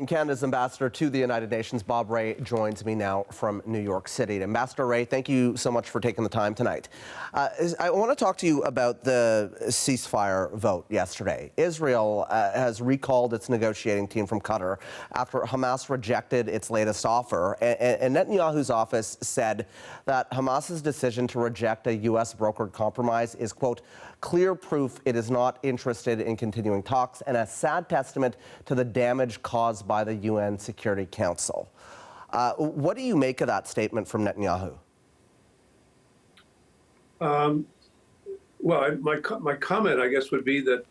Canada's ambassador to the United Nations, Bob Rae, joins me now from New York City. Ambassador Rae, thank you so much for taking the time tonight. I want to talk to you about the ceasefire vote yesterday. Israel has recalled its negotiating team from Qatar after Hamas rejected its latest offer. And Netanyahu's office said that Hamas's decision to reject a U.S. brokered compromise is, quote, clear proof it is not interested in continuing talks and a sad testament to the damage caused by the UN Security Council. What do you make of that statement from Netanyahu? Well, my comment, I guess, would be that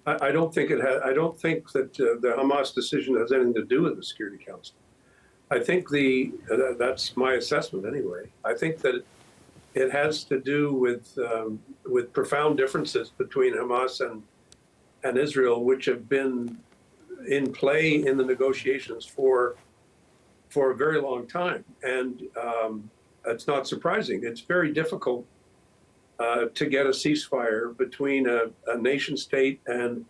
I don't think I don't think that the Hamas decision has anything to do with the Security Council. I think that's my assessment anyway. I think that it has to do with profound differences between Hamas and Israel, which have been in play in the negotiations for a very long time. And it's not surprising. It's very difficult to get a ceasefire between a nation state and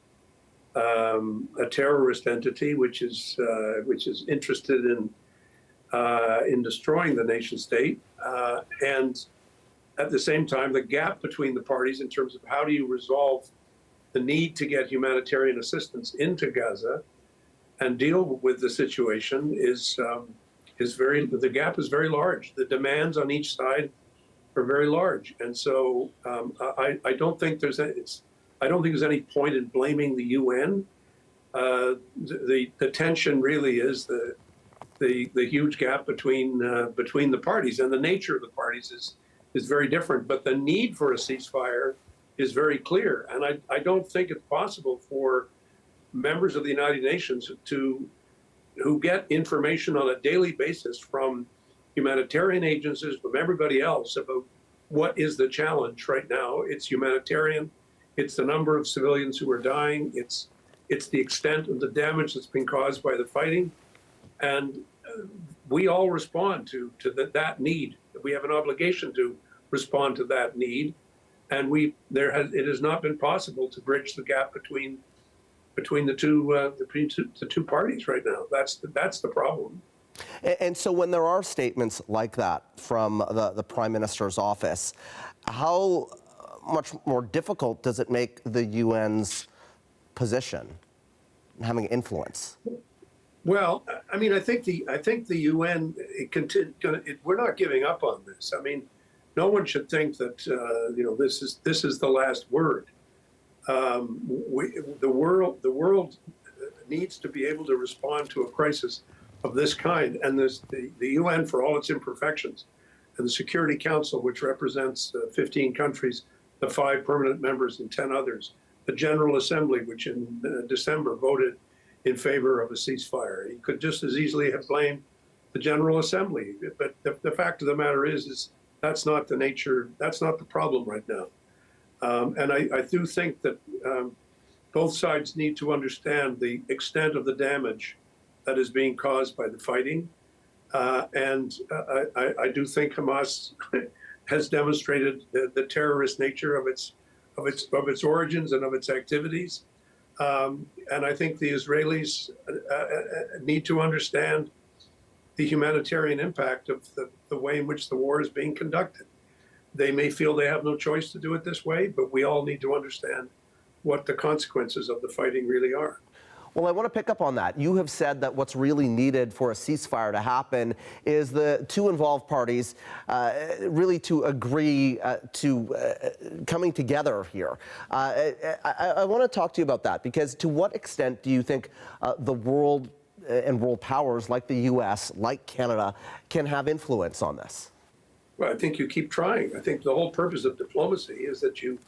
a terrorist entity, which is interested in destroying the nation state, and at the same time, the gap between the parties in terms of how do you resolve the need to get humanitarian assistance into Gaza and deal with the situation the gap is very large. The demands on each side are very large, and so I don't think there's any point in blaming the UN. The tension really is the huge gap between the parties, and the nature of the parties is very different. But the need for a ceasefire is very clear, and I don't think it's possible for members of the United Nations who get information on a daily basis from humanitarian agencies, from everybody else about what is the challenge right now. It's humanitarian. It's the number of civilians who are dying. It's the extent of the damage that's been caused by the fighting, and we all respond to that need. We have an obligation to respond to that need, and it has not been possible to bridge the gap between the two parties right now. That's the problem. And so when there are statements like that from the Prime Minister's office, how much more difficult does it make the UN's position, having influence? Well, I mean, I think the UN, we're not giving up on this. I mean, no one should think that this is the last word. The world needs to be able to respond to a crisis of this kind, and the UN, for all its imperfections, and the Security Council, which represents 15 countries, the 5 permanent members and 10 others, the General Assembly, which in December voted in favor of a ceasefire. He could just as easily have blamed the General Assembly, but the fact of the matter is that's not the problem right now. And I do think that both sides need to understand the extent of the damage that is being caused by the fighting. And I do think Hamas has demonstrated the terrorist nature of its origins and of its activities. And I think the Israelis need to understand the humanitarian impact of the way in which the war is being conducted. They may feel they have no choice to do it this way, but we all need to understand what the consequences of the fighting really are. Well, I want to pick up on that. You have said that what's really needed for a ceasefire to happen is the two involved parties really to agree to coming together here. I want to talk to you about that, because to what extent do you think the world and world powers like the U.S., like Canada, can have influence on this? Well, I think you keep trying. I think the whole purpose of diplomacy is that you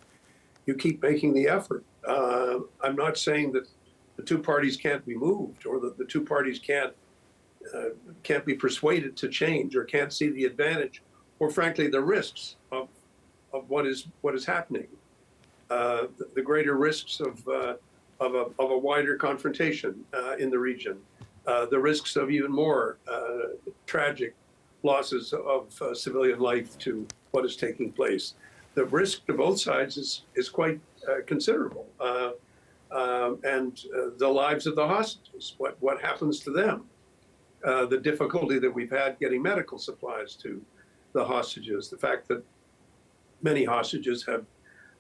keep making the effort. I'm not saying that the two parties can't be moved, or that the two parties can't be persuaded to change, or can't see the advantage, or frankly the risks of what is happening. The greater risks of a wider confrontation in the region, the risks of even more tragic losses of civilian life to what is taking place. The risk to both sides is quite considerable. the lives of the hostages. What happens to them? The difficulty that we've had getting medical supplies to the hostages. The fact that many hostages have,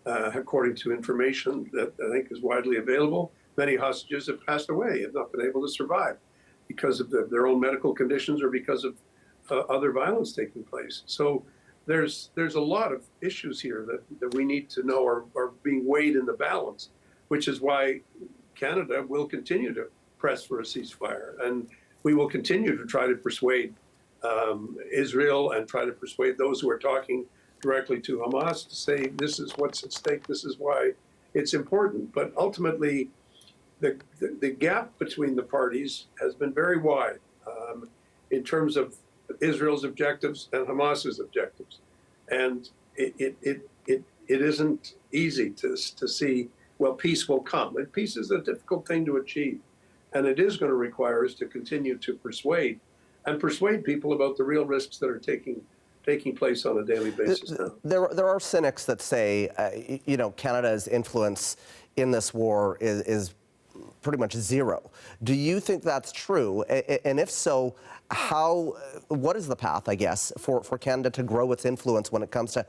according to information that I think is widely available, many hostages have passed away, have not been able to survive because of their own medical conditions or because of other violence taking place. So there's a lot of issues here that we need to know are being weighed in the balance, which is why Canada will continue to press for a ceasefire. And we will continue to try to persuade Israel and try to persuade those who are talking directly to Hamas to say, this is what's at stake, this is why it's important. But ultimately, the gap between the parties has been very wide in terms of Israel's objectives and Hamas's objectives. And it isn't easy to see, well, peace will come. And peace is a difficult thing to achieve. And it is going to require us to continue to persuade people about the real risks that are taking place on a daily basis now. There are cynics that say, Canada's influence in this war is pretty much zero. Do you think that's true? And if so, what is the path, I guess, for Canada to grow its influence when it comes to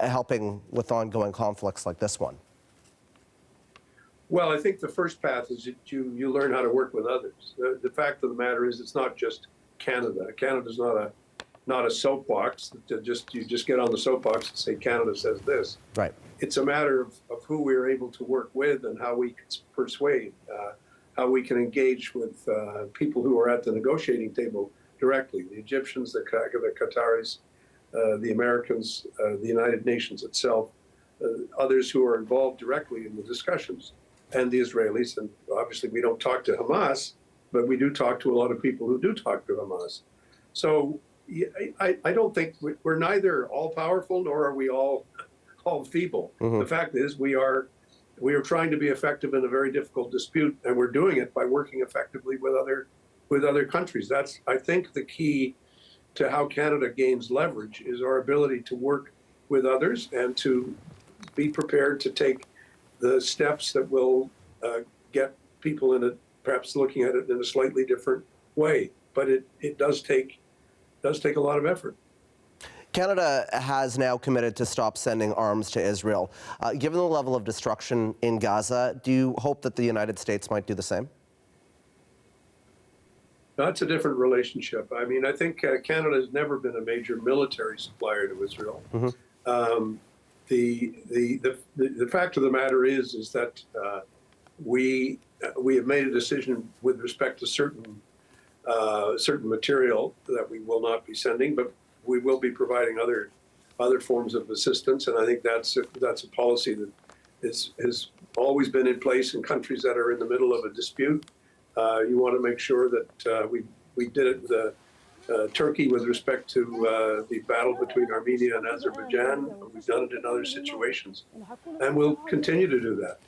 helping with ongoing conflicts like this one? Well, I think the first path is that you learn how to work with others. The fact of the matter is, it's not just Canada. Canada's not a soapbox that you just get on the soapbox and say Canada says this. Right. It's a matter of who we're able to work with and how we can persuade, how we can engage with people who are at the negotiating table directly. The Egyptians, the Qataris, the Americans, the United Nations itself, others who are involved directly in the discussions, and the Israelis. And obviously we don't talk to Hamas, but we do talk to a lot of people who do talk to Hamas. So I don't think we're neither all powerful nor are we all feeble. Mm-hmm. The fact is we are trying to be effective in a very difficult dispute, and we're doing it by working effectively with other countries. That's, I think, the key to how Canada gains leverage is our ability to work with others and to be prepared to take the steps that will get people in perhaps looking at it in a slightly different way. But it does take a lot of effort. Canada has now committed to stop sending arms to Israel. Given the level of destruction in Gaza, do you hope that the United States might do the same? That's a different relationship. I mean, I think Canada has never been a major military supplier to Israel. Mm-hmm. The fact of the matter is that we have made a decision with respect to certain material that we will not be sending, but we will be providing other forms of assistance, and I think that's a policy that has always been in place in countries that are in the middle of a dispute. You want to make sure that we did it with Turkey with respect to the battle between Armenia and Azerbaijan. We've done it in other situations, and we'll continue to do that.